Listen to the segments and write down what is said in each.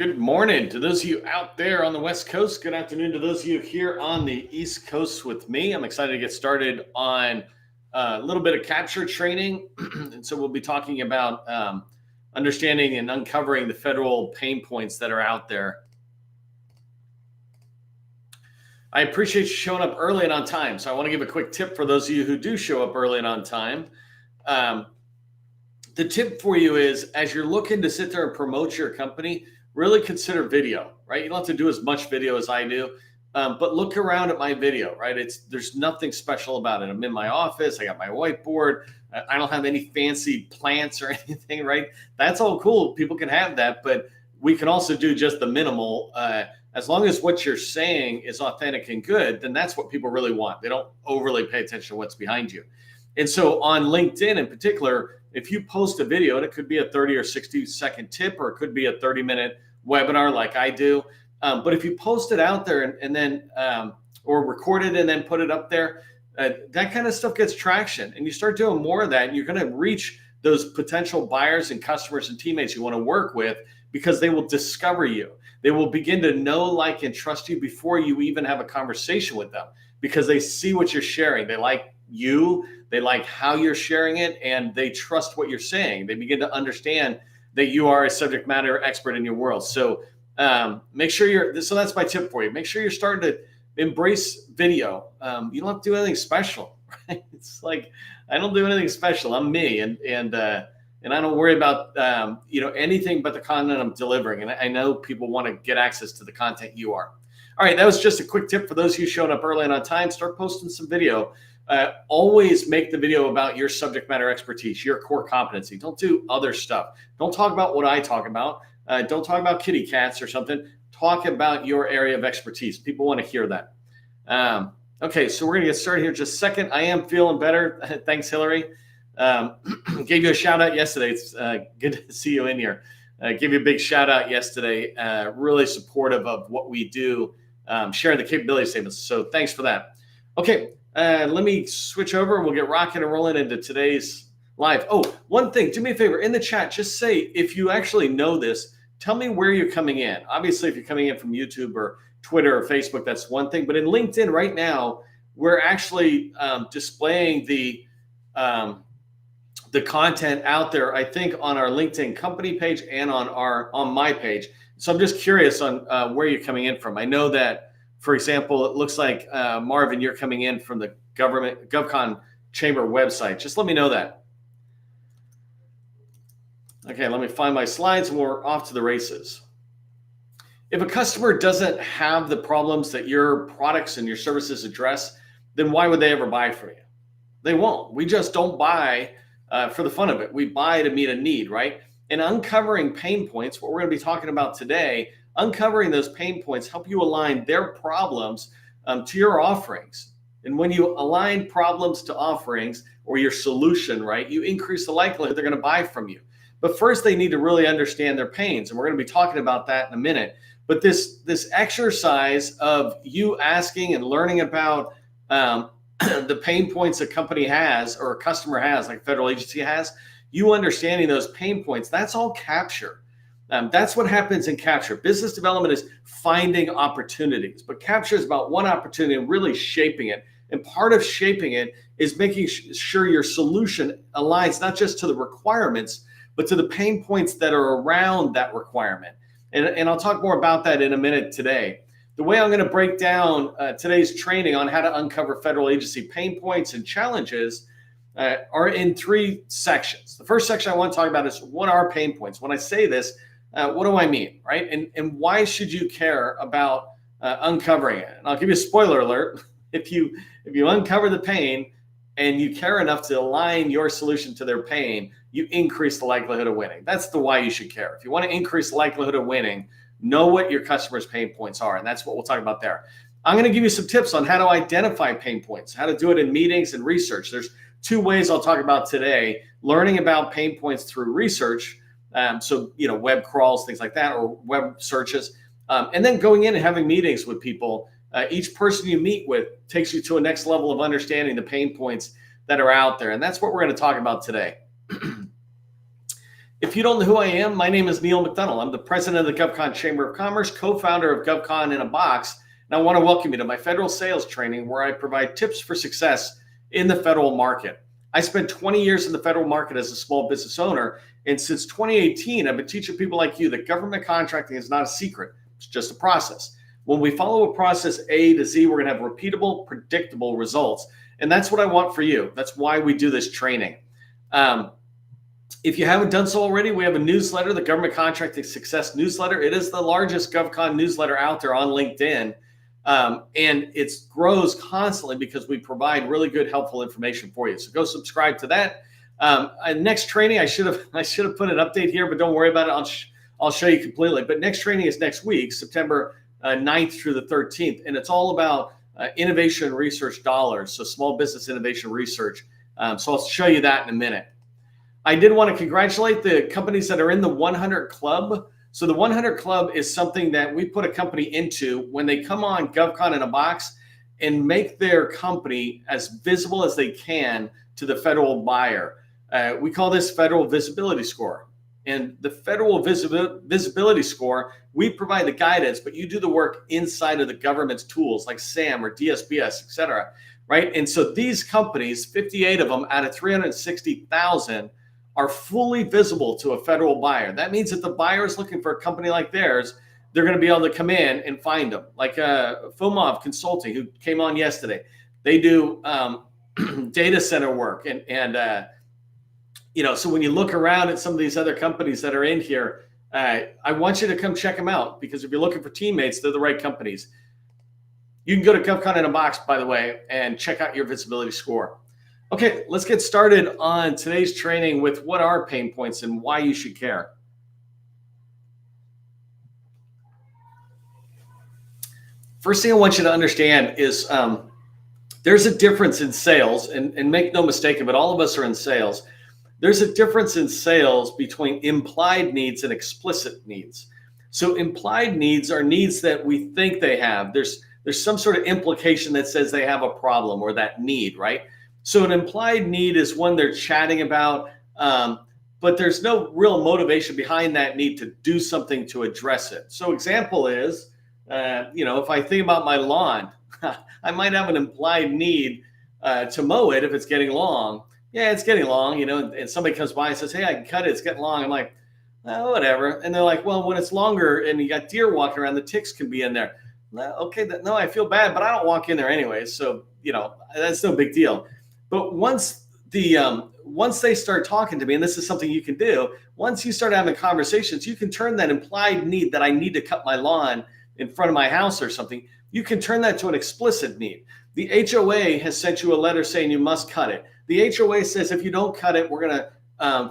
Good morning to those of you out there on the West Coast. Good afternoon to those of you here on the East Coast with me. I'm excited to get started on a little bit of capture training. And so we'll be talking about understanding and uncovering the federal pain points that are out there. I appreciate you showing up early and on time. So I want to give a quick tip for those of you who do show up early and on time. The tip for you is, as you're looking to sit there and promote your company, really consider video, right? You don't have to do as much video as I do, but look around at my video, right? There's nothing special about it. I'm in my office. I got my whiteboard. I don't have any fancy plants or anything, right? That's all cool. People can have that, but we can also do just the minimal. As long as what you're saying is authentic and good, then that's what people really want. They don't overly pay attention to what's behind you. And so on LinkedIn in particular, if you post a video, and it could be a 30 or 60 second tip, or it could be a 30-minute webinar like I do. But if you post it out there and then, or record it and then put it up there, that kind of stuff gets traction. And you start doing more of that, and you're going to reach those potential buyers and customers and teammates you want to work with, because they will discover you. They will begin to know, like, and trust you before you even have a conversation with them, because they see what you're sharing. They like you, they like how you're sharing it, and they trust what you're saying. They begin to understand that you are a subject matter expert in your world. So make sure so that's my tip for you. Make sure you're starting to embrace video. You don't have to do anything special, right? It's like, I don't do anything special. I'm me, and I don't worry about anything but the content I'm delivering. And I know people want to get access to the content you are. All right, that was just a quick tip for those of you showing up early and on time. Start posting some video. Always make the video about your subject matter expertise, your core competency. Don't do other stuff. Don't talk about what I talk about. Don't talk about kitty cats or something. Talk about your area of expertise. People want to hear that. Okay, so we're going to get started here in just a second. I am feeling better. Thanks, Hillary. Gave you a shout out yesterday. It's good to see you in here. Gave you a big shout out yesterday. Really supportive of what we do, sharing the capability statements. So thanks for that. Okay. Let me switch over and we'll get rocking and rolling into today's live. Oh, one thing, do me a favor in the chat, just say, if you actually know this, tell me where you're coming in. Obviously, if you're coming in from YouTube or Twitter or Facebook, that's one thing. But in LinkedIn right now, we're actually displaying the content out there, I think, on our LinkedIn company page and on my page. So I'm just curious on where you're coming in from. I know that, for example, it looks like, Marvin, you're coming in from the GovCon Chamber website. Just let me know that. Okay, let me find my slides and we're off to the races. If a customer doesn't have the problems that your products and your services address, then why would they ever buy from you? They won't. We just don't buy for the fun of it. We buy to meet a need, right? And uncovering pain points, what we're going to be talking about today, uncovering those pain points help you align their problems to your offerings. And when you align problems to offerings or your solution, right, you increase the likelihood they're going to buy from you. But first, they need to really understand their pains. And we're going to be talking about that in a minute. But this exercise of you asking and learning about the pain points a company has or a customer has, like a federal agency has, you understanding those pain points, that's all capture. That's what happens in capture. Business development is finding opportunities, but capture is about one opportunity and really shaping it. And part of shaping it is making sure your solution aligns not just to the requirements, but to the pain points that are around that requirement. And I'll talk more about that in a minute today. The way I'm going to break down today's training on how to uncover federal agency pain points and challenges are in three sections. The first section I want to talk about is, what are pain points? When I say this, what do I mean, right? And why should you care about uncovering it? And I'll give you a spoiler alert. If you uncover the pain and you care enough to align your solution to their pain, you increase the likelihood of winning. That's the why you should care. If you want to increase the likelihood of winning, know what your customers' pain points are. And that's what we'll talk about there. I'm going to give you some tips on how to identify pain points, how to do it in meetings and research. There's two ways I'll talk about today: learning about pain points through research. So, web crawls, things like that, or web searches. And then going in and having meetings with people. Each person you meet with takes you to a next level of understanding the pain points that are out there. And that's what we're going to talk about today. If you don't know who I am, my name is Neil McDonald. I'm the president of the GovCon Chamber of Commerce, co-founder of GovCon in a Box, and I want to welcome you to my federal sales training where I provide tips for success in the federal market. I spent 20 years in the federal market as a small business owner, and since 2018, I've been teaching people like you that government contracting is not a secret. It's just a process. When we follow a process A to Z, we're going to have repeatable, predictable results, and that's what I want for you. That's why we do this training. If you haven't done so already, we have a newsletter, the Government Contracting Success Newsletter. It is the largest GovCon newsletter out there on LinkedIn, and it grows constantly because we provide really good, helpful information for you. So go subscribe to that. Next training, I should have put an update here, but don't worry about it. I'll show you completely. But next training is next week, September 9th through the 13th, and it's all about innovation and research dollars, so small business innovation research. So I'll show you that in a minute. I did want to congratulate the companies that are in the 100 Club. So the 100 Club is something that we put a company into when they come on GovCon in a Box and make their company as visible as they can to the federal buyer. We call this Federal Visibility Score. And the Federal Visibility Score, we provide the guidance, but you do the work inside of the government's tools like SAM or DSBS, et cetera, right? And so these companies, 58 of them out of 360,000, are fully visible to a federal buyer. That means that the buyer is looking for a company like theirs, they're going to be able to come in and find them. Like Fomov Consulting, who came on yesterday. They do data center work. So when you look around at some of these other companies that are in here, I want you to come check them out, because if you're looking for teammates, they're the right companies. You can go to GovCon in a Box, by the way, and check out your visibility score. Okay, let's get started on today's training with what are pain points and why you should care. First thing I want you to understand is there's a difference in sales, and make no mistake of it, all of us are in sales. There's a difference in sales between implied needs and explicit needs. So implied needs are needs that we think they have. There's some sort of implication that says they have a problem or that need, right? So an implied need is one they're chatting about, but there's no real motivation behind that need to do something to address it. So example is, if I think about my lawn, I might have an implied need to mow it if it's getting long. Yeah, it's getting long, and somebody comes by and says, hey, I can cut it. It's getting long. I'm like, oh, whatever. And they're like, well, when it's longer and you got deer walking around, the ticks can be in there. Okay, no, I feel bad, but I don't walk in there anyway. So, that's no big deal. But once they start talking to me, and this is something you can do, once you start having conversations, you can turn that implied need that I need to cut my lawn in front of my house or something, you can turn that to an explicit need. The HOA has sent you a letter saying you must cut it. The HOA says if you don't cut it, we're going to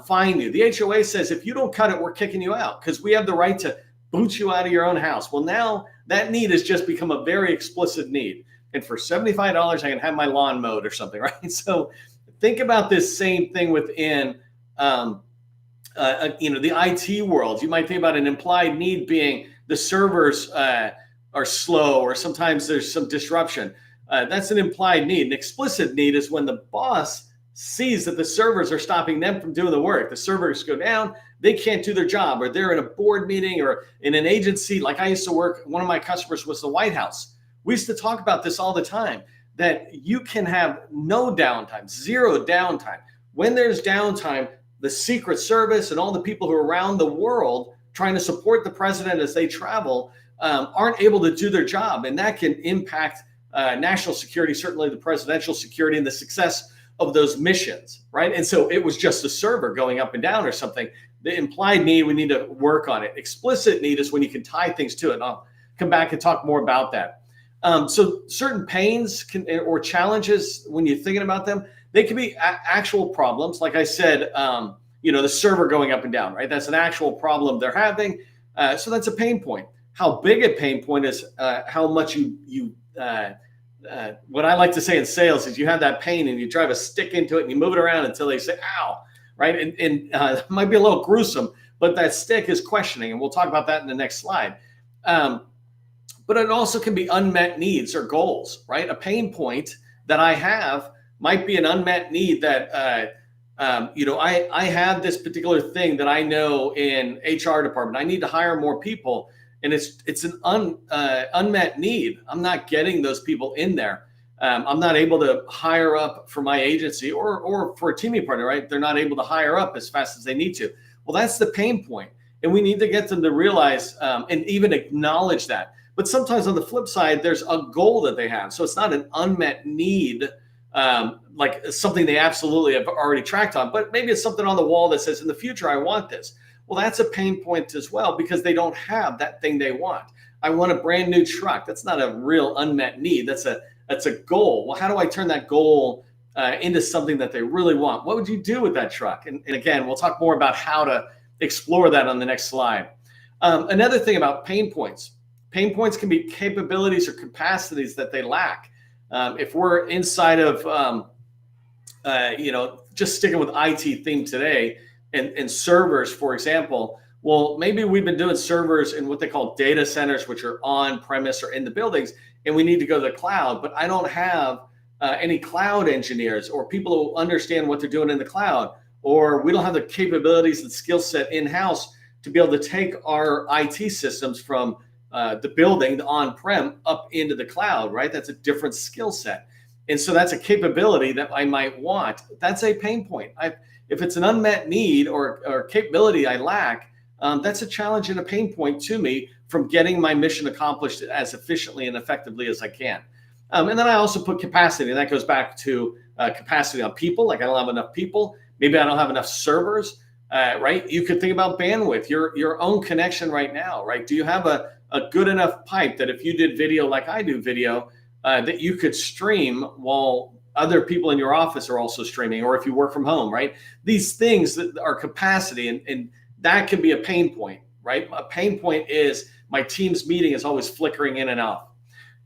fine you. The HOA says if you don't cut it, we're kicking you out because we have the right to boot you out of your own house. Well, now that need has just become a very explicit need. And for $75, I can have my lawn mowed or something, right? So think about this same thing within, the IT world. You might think about an implied need being the servers are slow, or sometimes there's some disruption. That's an implied need. An explicit need is when the boss sees that the servers are stopping them from doing the work. The servers go down, they can't do their job, or they're in a board meeting or in an agency. Like I used to work, one of my customers was the White House. We used to talk about this all the time, that you can have no downtime, zero downtime. When there's downtime, the Secret Service and all the people who are around the world trying to support the president as they travel aren't able to do their job. And that can impact national security, certainly the presidential security and the success of those missions, right? And so it was just a server going up and down or something. The implied need, we need to work on it. Explicit need is when you can tie things to it. And I'll come back and talk more about that. So certain pains or challenges, when you're thinking about them, they can be actual problems. Like I said, the server going up and down, right? That's an actual problem they're having. So that's a pain point. How big a pain point is how much what I like to say in sales is you have that pain and you drive a stick into it and you move it around until they say, ow, right? And it might be a little gruesome, but that stick is questioning. And we'll talk about that in the next slide. But it also can be unmet needs or goals, right? A pain point that I have might be an unmet need that I have this particular thing that I know in HR department. I need to hire more people, and it's an unmet need. I'm not getting those people in there. I'm not able to hire up for my agency or for a teaming partner, right? They're not able to hire up as fast as they need to. Well, that's the pain point, and we need to get them to realize and even acknowledge that. But sometimes on the flip side, there's a goal that they have, so it's not an unmet need. Like something they absolutely have already tracked on, but maybe it's something on the wall that says, in the future, I want this. Well, that's a pain point as well, because they don't have that thing they want. I want a brand new truck. That's not a real unmet need. That's a goal. Well, how do I turn that goal into something that they really want? What would you do with that truck? And again, we'll talk more about how to explore that on the next slide. Another thing about pain points can be capabilities or capacities that they lack. If we're inside of, just sticking with IT theme today and servers, for example, well, maybe we've been doing servers in what they call data centers, which are on premise or in the buildings, and we need to go to the cloud, but I don't have any cloud engineers or people who understand what they're doing in the cloud, or we don't have the capabilities and skill set in-house to be able to take our IT systems from the building, the on-prem, up into the cloud, right? That's a different skill set. And so that's a capability that I might want. That's a pain point. If it's an unmet need or capability I lack, that's a challenge and a pain point to me from getting my mission accomplished as efficiently and effectively as I can. And then I also put capacity, and that goes back to capacity on people. Like I don't have enough people. Maybe I don't have enough servers, right? You could think about bandwidth, your own connection right now, right? Do you have a good enough pipe that if you did video like I do video, that you could stream while other people in your office are also streaming, or if you work from home, right? These things that are capacity, and that can be a pain point, right? A pain point is my Teams meeting is always flickering in and out.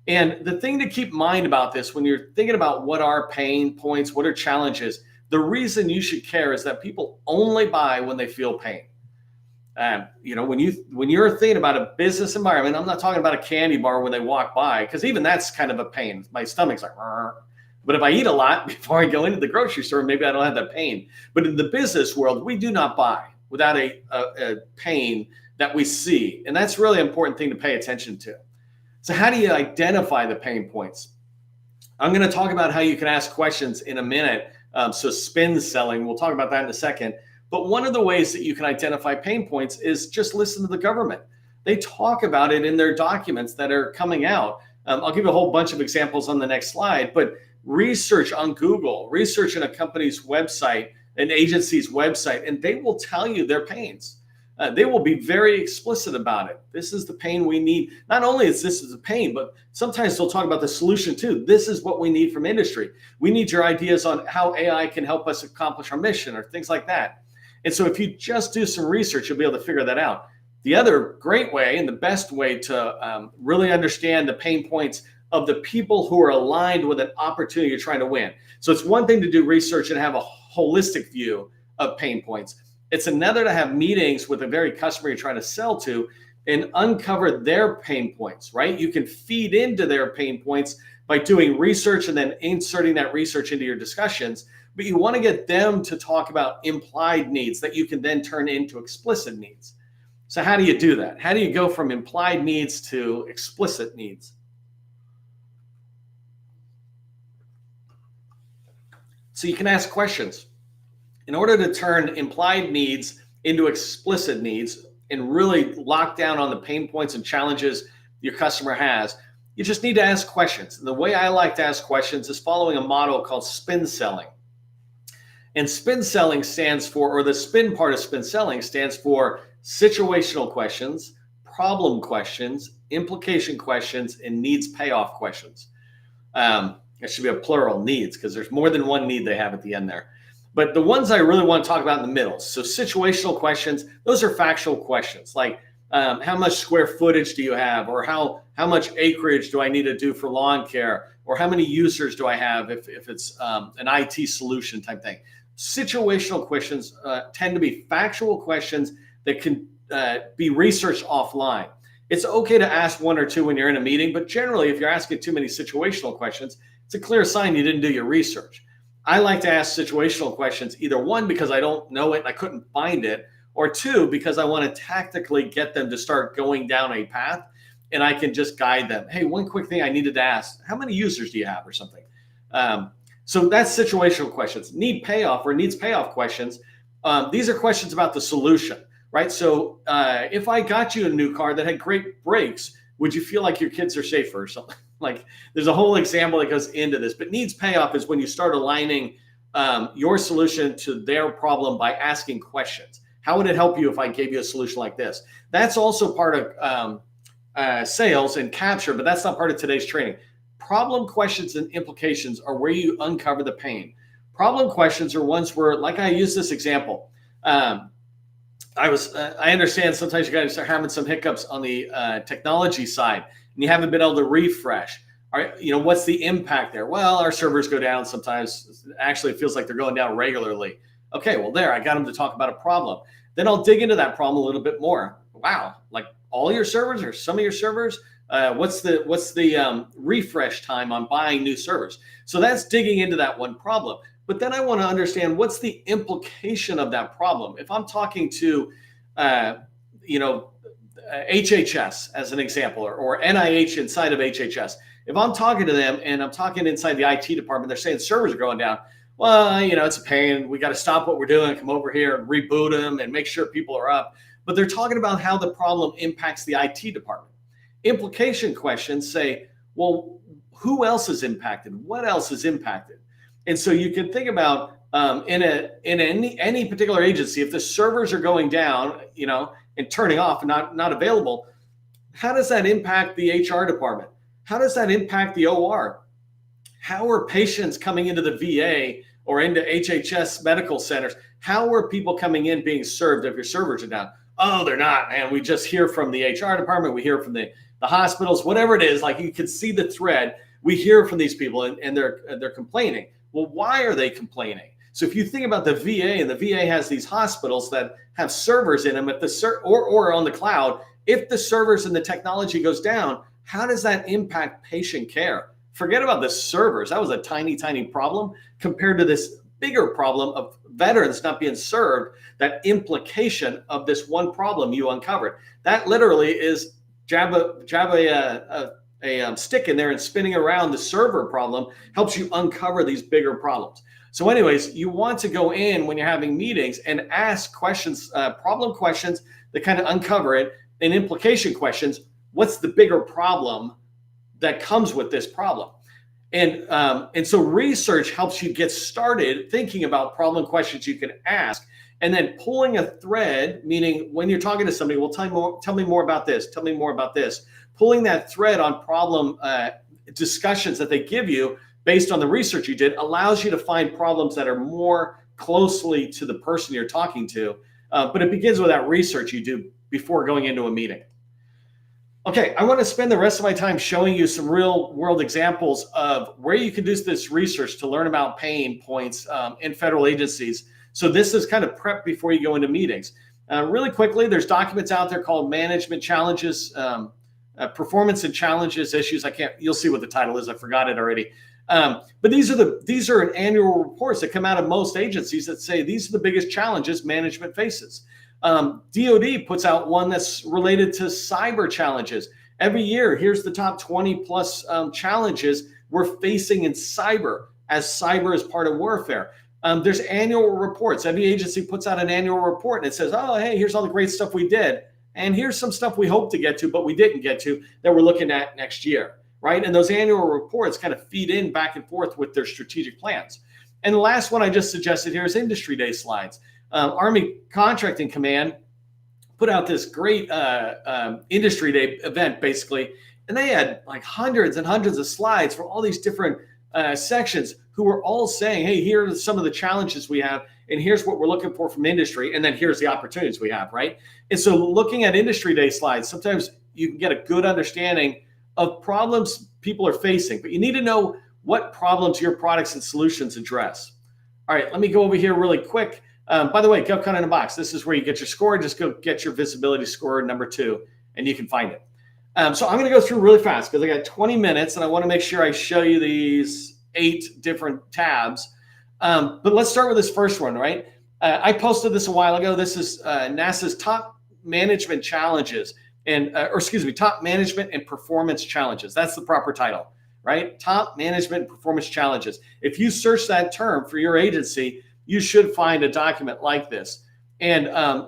And the thing to keep in mind about this, when you're thinking about what are pain points, what are challenges, the reason you should care is that people only buy when they feel pain. When you're thinking about a business environment, I'm not talking about a candy bar when they walk by, because even that's kind of a pain. My stomach's like, but if I eat a lot before I go into the grocery store, maybe I don't have that pain. But in the business world, we do not buy without a pain that we see. And that's really an important thing to pay attention to. So how do you identify the pain points? I'm going to talk about how you can ask questions in a minute. So spin selling, we'll talk about that in a second. But one of the ways that you can identify pain points is just listen to the government. They talk about it in their documents that are coming out. I'll give you a whole bunch of examples on the next slide, but research on Google, research in a company's website, an agency's website, and they will tell you their pains. They will be very explicit about it. This is the pain we need. Not only is this a pain, but sometimes they'll talk about the solution too. This is what we need from industry. We need your ideas on how AI can help us accomplish our mission or things like that. And so if you just do some research, you'll be able to figure that out. The other great way and the best way to really understand the pain points of the people who are aligned with an opportunity you're trying to win. So it's one thing to do research and have a holistic view of pain points. It's another to have meetings with a very customer you're trying to sell to and uncover their pain points, right? You can feed into their pain points by doing research and then inserting that research into your discussions. But you want to get them to talk about implied needs that you can then turn into explicit needs. So how do you do that? How do you go from implied needs to explicit needs? So you can ask questions. In order to turn implied needs into explicit needs and really lock down on the pain points and challenges your customer has, you just need to ask questions. And the way I like to ask questions is following a model called spin selling. And spin selling stands for, or the spin part of spin selling stands for situational questions, problem questions, implication questions, and needs payoff questions. It should be a plural, needs, because there's more than one need they have at the end there. But the ones I really want to talk about in the middle, so situational questions, those are factual questions, like how much square footage do you have, or how much acreage do I need to do for lawn care, or how many users do I have if it's an IT solution type thing. Situational questions tend to be factual questions that can be researched offline. It's okay to ask one or two when you're in a meeting, but generally, if you're asking too many situational questions, it's a clear sign you didn't do your research. I like to ask situational questions, either one, because I don't know it and I couldn't find it, or two, because I want to tactically get them to start going down a path and I can just guide them. Hey, one quick thing I needed to ask, how many users do you have or something? So that's situational questions. Need payoff or needs payoff questions. These are questions about the solution, right? So if I got you a new car that had great brakes, would you feel like your kids are safer or something? Like there's a whole example that goes into this, but needs payoff is when you start aligning your solution to their problem by asking questions. How would it help you if I gave you a solution like this? That's also part of sales and capture, but that's not part of today's training. Problem questions and implications are where you uncover the pain. Problem questions are ones where, like I use this example. I understand sometimes you guys are having some hiccups on the technology side, and you haven't been able to refresh. What's the impact there? Well, our servers go down sometimes. Actually, it feels like they're going down regularly. Okay, well, I got them to talk about a problem. Then I'll dig into that problem a little bit more. Wow, like all your servers or some of your servers? What's the refresh time on buying new servers? So that's digging into that one problem. But then I want to understand what's the implication of that problem. If I'm talking to, HHS as an example, or NIH inside of HHS, if I'm talking to them and I'm talking inside the IT department, they're saying servers are going down. Well, it's a pain. We got to stop what we're doing, come over here and reboot them and make sure people are up. But they're talking about how the problem impacts the IT department. Implication questions say, well, who else is impacted? What else is impacted? And so you can think about in any particular agency, if the servers are going down, and turning off and not available, how does that impact the HR department? How does that impact the OR? How are patients coming into the VA or into HHS medical centers? How are people coming in being served if your servers are down? Oh, they're not, man. We just hear from the HR department. We hear from the hospitals, whatever it is. Like you can see the thread. We hear from these people and they're complaining. Well, why are they complaining? So if you think about the VA, and the VA has these hospitals that have servers in them, or on the cloud, if the servers and the technology goes down, how does that impact patient care? Forget about the servers. That was a tiny, tiny problem compared to this bigger problem of veterans not being served. That implication of this one problem you uncovered. That literally is jab a stick in there and spinning around the server problem helps you uncover these bigger problems. So anyways, you want to go in when you're having meetings and ask questions, problem questions that kind of uncover it, and implication questions. What's the bigger problem that comes with this problem? And so research helps you get started thinking about problem questions you can ask, and then pulling a thread, meaning when you're talking to somebody, well, tell me more about this. Tell me more about this. Pulling that thread on problem discussions that they give you based on the research you did allows you to find problems that are more closely to the person you're talking to. But it begins with that research you do before going into a meeting. Okay, I want to spend the rest of my time showing you some real world examples of where you can do this research to learn about pain points in federal agencies. So this is kind of prep before you go into meetings. Really quickly, there's documents out there called Management Challenges, Performance and Challenges Issues. You'll see what the title is. I forgot it already. But these are annual reports that come out of most agencies that say these are the biggest challenges management faces. DoD puts out one that's related to cyber challenges. Every year, here's the top 20 plus challenges we're facing in cyber, as cyber is part of warfare. There's annual reports. Every agency puts out an annual report and it says, oh, hey, here's all the great stuff we did. And here's some stuff we hope to get to, but we didn't get to that we're looking at next year, right? And those annual reports kind of feed in back and forth with their strategic plans. And the last one I just suggested here is Industry Day slides. Army Contracting Command put out this great Industry Day event, basically, and they had like hundreds and hundreds of slides from all these different sections who were all saying, hey, here are some of the challenges we have, and here's what we're looking for from industry, and then here's the opportunities we have, right? And so looking at Industry Day slides, sometimes you can get a good understanding of problems people are facing, but you need to know what problems your products and solutions address. All right, let me go over here really quick. By the way, GovCon in a Box, this is where you get your score. Just go get your visibility score number 2, and you can find it. So I'm going to go through really fast because I got 20 minutes, and I want to make sure I show you these 8 different tabs. But let's start with this first one, right? I posted this a while ago. This is NASA's top management challenges top management and performance challenges. That's the proper title, right? Top management and performance challenges. If you search that term for your agency, you should find a document like this. And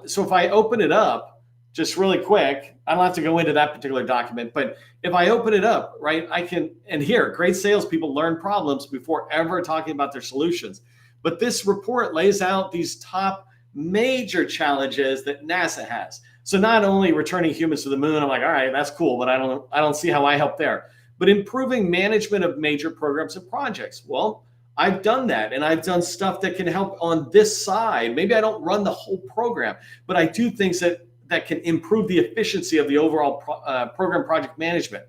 so if I open it up just really quick, I don't have to go into that particular document, but if I open it up, right, I can, and here, great salespeople learn problems before ever talking about their solutions. But this report lays out these top major challenges that NASA has. So not only returning humans to the moon, I'm like, all right, that's cool, but I don't see how I help there. But improving management of major programs and projects. Well, I've done that, and I've done stuff that can help on this side. Maybe I don't run the whole program, but I do things that can improve the efficiency of the overall program project management.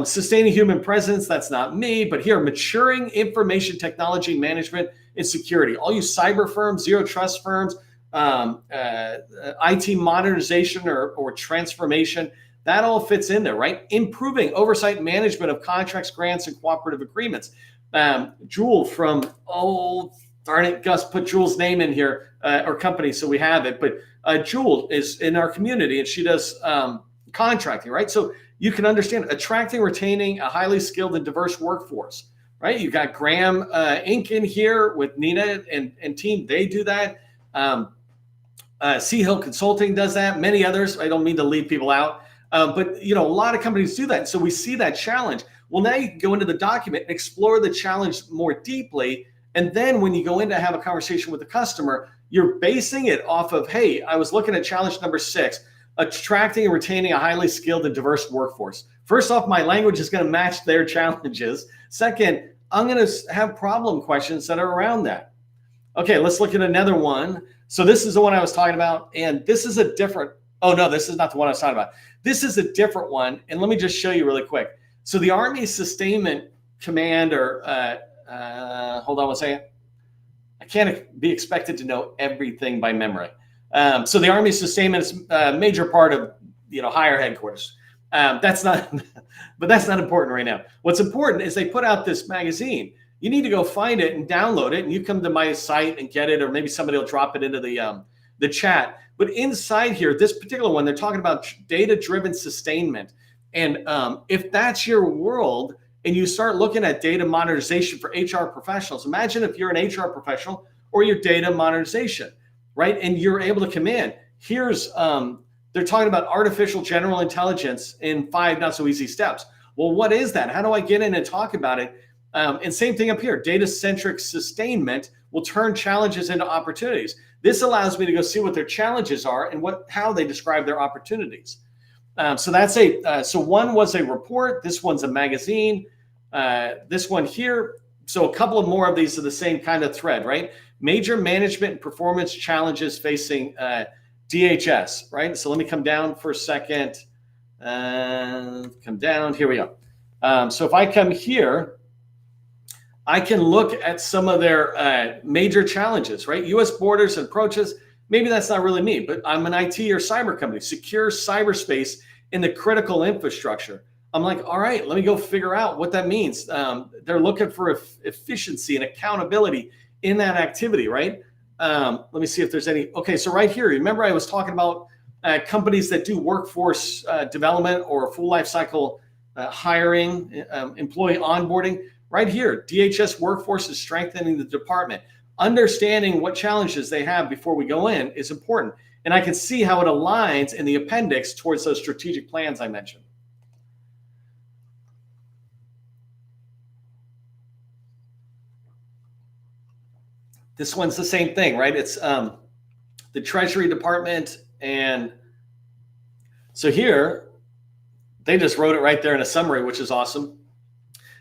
Sustaining human presence, that's not me, but here, maturing information technology management and security. All you cyber firms, zero trust firms, IT modernization or transformation, that all fits in there, right? Improving oversight and management of contracts, grants, and cooperative agreements. Jewel from, oh, darn it, Gus, put Jewel's name in here, or company, so we have it. But Jewel is in our community, and she does contracting, right? So you can understand attracting, retaining a highly skilled and diverse workforce, right? You got Graham Inc. in here with Nina and team. They do that. Sea Hill Consulting does that. Many others. I don't mean to leave people out, but a lot of companies do that. So we see that challenge. Well, now you can go into the document and explore the challenge more deeply. And then when you go in to have a conversation with the customer, you're basing it off of, hey, I was looking at challenge number 6, attracting and retaining a highly skilled and diverse workforce. First off, my language is going to match their challenges. Second, I'm going to have problem questions that are around that. Okay, let's look at another one. So this is the one I was talking about. And this is a different, oh no, this is not the one I was talking about. This is a different one. And let me just show you really quick. So the Army Sustainment Command, or hold on one second. I can't be expected to know everything by memory. So the Army Sustainment is a major part of higher headquarters. That's not, but that's not important right now. What's important is they put out this magazine. You need to go find it and download it, and you come to my site and get it, or maybe somebody will drop it into the chat. But inside here, this particular one, they're talking about data-driven sustainment. And if that's your world, and you start looking at data modernization for HR professionals, imagine if you're an HR professional or your data modernization, right? And you're able to come in. Here's, they're talking about artificial general intelligence in 5 not so easy steps. Well, what is that? How do I get in and talk about it? And same thing up here, data-centric sustainment will turn challenges into opportunities. This allows me to go see what their challenges are and how they describe their opportunities. So that's so one was a report. This one's a magazine. This one here. So a couple of more of these are the same kind of thread, right? Major management and performance challenges facing DHS, right? So let me come down for a second. Come down. Here we go. So if I come here, I can look at some of their major challenges, right? U.S. borders and approaches. Maybe that's not really me, but I'm an IT or cyber company. Secure cyberspace in the critical infrastructure. I'm like, all right, let me go figure out what that means. They're looking for efficiency and accountability in that activity, right? Let me see if there's any. Okay, so right here, remember I was talking about companies that do workforce development or full life cycle hiring, employee onboarding. Right here, DHS Workforce is strengthening the department. Understanding what challenges they have before we go in is important. And I can see how it aligns in the appendix towards those strategic plans I mentioned. This one's the same thing, right? It's the Treasury Department. And so here, they just wrote it right there in a summary, which is awesome.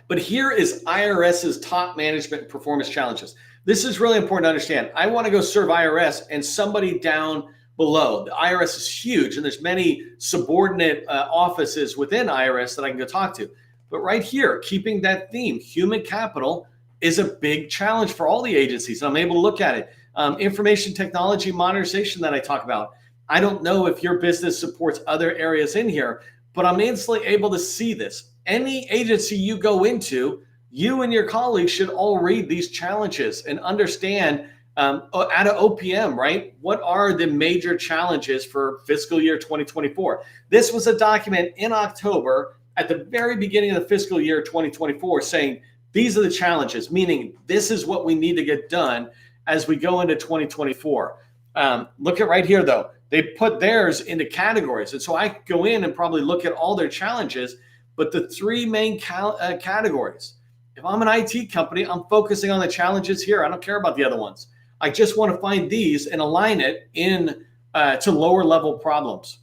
But here is IRS's top management performance challenges. This is really important to understand. I want to go serve IRS and somebody down below. The IRS is huge, and there's many subordinate offices within IRS that I can go talk to. But right here, keeping that theme, human capital is a big challenge for all the agencies. And I'm able to look at it. Information technology modernization that I talk about. I don't know if your business supports other areas in here, but I'm instantly able to see this. Any agency you go into, You and your colleagues should all read these challenges and understand out of OPM, right? What are the major challenges for fiscal year 2024? This was a document in October at the very beginning of the fiscal year 2024 saying these are the challenges, meaning this is what we need to get done as we go into 2024. Look at right here, though. They put theirs into categories. And so I go in and probably look at all their challenges, but the three main categories. If I'm an IT company, I'm focusing on the challenges here. I don't care about the other ones. I just want to find these and align it in to lower level problems.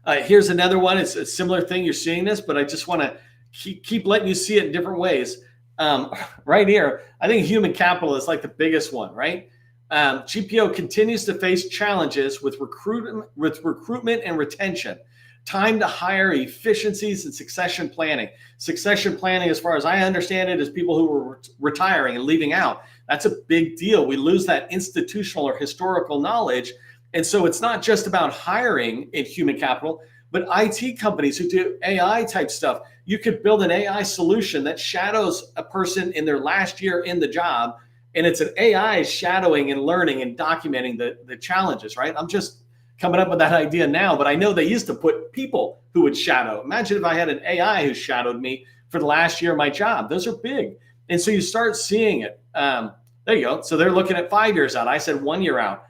Here's another one. It's a similar thing. You're seeing this, but I just want to keep letting you see it in different ways. Right here, I think human capital is like the biggest one, right? GPO continues to face challenges with recruitment and retention. Time to hire, efficiencies, and succession planning. Succession planning, as far as I understand it, is people who are retiring and leaving out. That's a big deal. We lose that institutional or historical knowledge. And so it's not just about hiring in human capital, but IT companies who do AI type stuff. You could build an AI solution that shadows a person in their last year in the job. And it's an AI shadowing and learning and documenting the challenges, right? I'm just coming up with that idea now, but I know they used to put people who would shadow. Imagine if I had an AI who shadowed me for the last year of my job. Those are big. And so you start seeing it. There you go. So they're looking at 5 years out. I said 1 year out.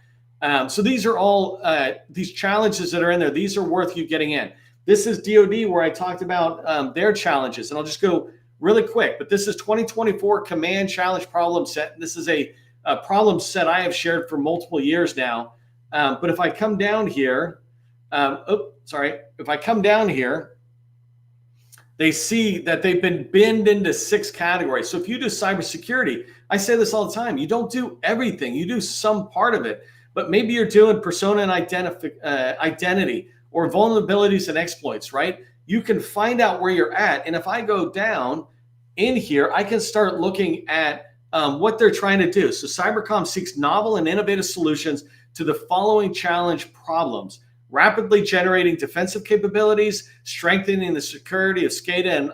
So these are all these challenges that are in there. These are worth you getting in. This is DoD where I talked about their challenges. And I'll just go really quick, but this is 2024 Command Challenge Problem Set. This is a problem set I have shared for multiple years now. But if I come down here, if I come down here, they see that they've been binned into 6 categories. So if you do cybersecurity, I say this all the time, you don't do everything, you do some part of it, but maybe you're doing persona and identity or vulnerabilities and exploits, right? You can find out where you're at. And if I go down in here, I can start looking at what they're trying to do. So Cybercom seeks novel and innovative solutions to the following challenge problems: rapidly generating defensive capabilities, strengthening the security of SCADA and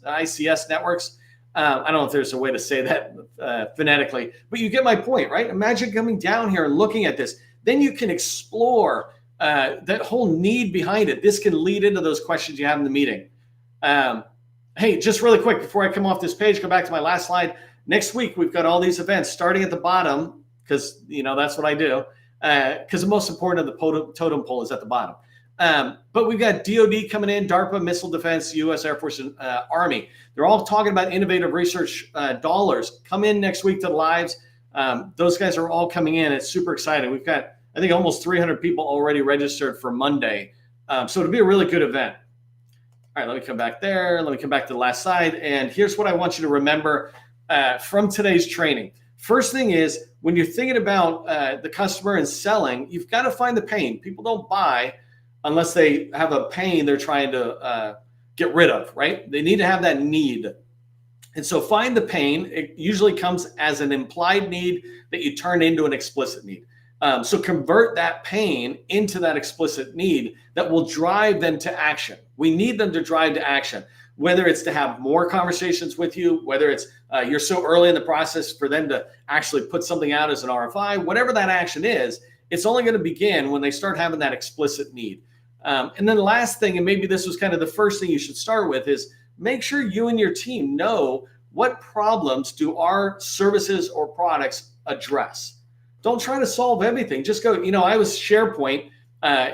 ICS networks. I don't know if there's a way to say that phonetically, but you get my point, right? Imagine coming down here and looking at this. Then you can explore that whole need behind it. This can lead into those questions you have in the meeting. Hey, just really quick, before I come off this page, go back to my last slide. Next week, we've got all these events starting at the bottom, because that's what I do, because the most important of the totem pole is at the bottom. But we've got DoD coming in, DARPA, Missile Defense, U.S. Air Force, and Army. They're all talking about innovative research dollars. Come in next week to the lives. Those guys are all coming in. It's super exciting. We've got, I think, almost 300 people already registered for Monday. So it'll be a really good event. All right, let me come back there. Let me come back to the last slide. And here's what I want you to remember from today's training. First thing is, when you're thinking about the customer and selling, you've got to find the pain. People don't buy unless they have a pain they're trying to get rid of, right? They need to have that need. And so find the pain. It usually comes as an implied need that you turn into an explicit need. So convert that pain into that explicit need that will drive them to action. We need them to drive to action, whether it's to have more conversations with you, whether it's you're so early in the process for them to actually put something out as an RFI, whatever that action is, it's only going to begin when they start having that explicit need. And then the last thing, and maybe this was kind of the first thing you should start with, is make sure you and your team know what problems do our services or products address. Don't try to solve everything. Just go, I was SharePoint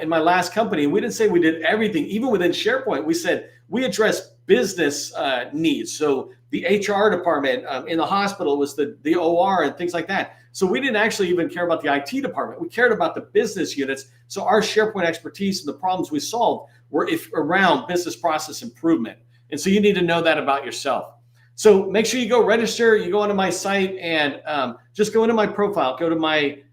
in my last company. We didn't say we did everything. Even within SharePoint, we said we address business needs. So the HR department in the hospital was the OR and things like that. So we didn't actually even care about the IT department. We cared about the business units. So our SharePoint expertise and the problems we solved were around business process improvement. And so you need to know that about yourself. So make sure you go register. You go onto my site and just go into my profile, go to my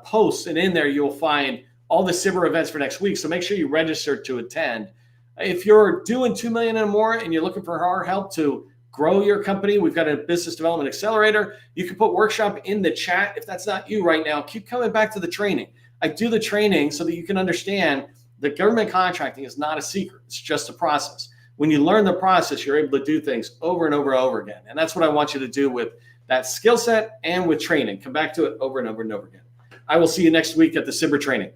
posts, and in there you'll find all the SIBR events for next week. So make sure you register to attend. If you're doing $2 million and more and you're looking for our help to grow your company, we've got a business development accelerator. You can put workshop in the chat. If that's not you right now, keep coming back to the training. I do the training so that you can understand that government contracting is not a secret. It's just a process. when you learn the process, you're able to do things over and over and over again. And that's what I want you to do with that skill set and with training. Come back to it over and over and over again. I will see you next week at the SIBR training.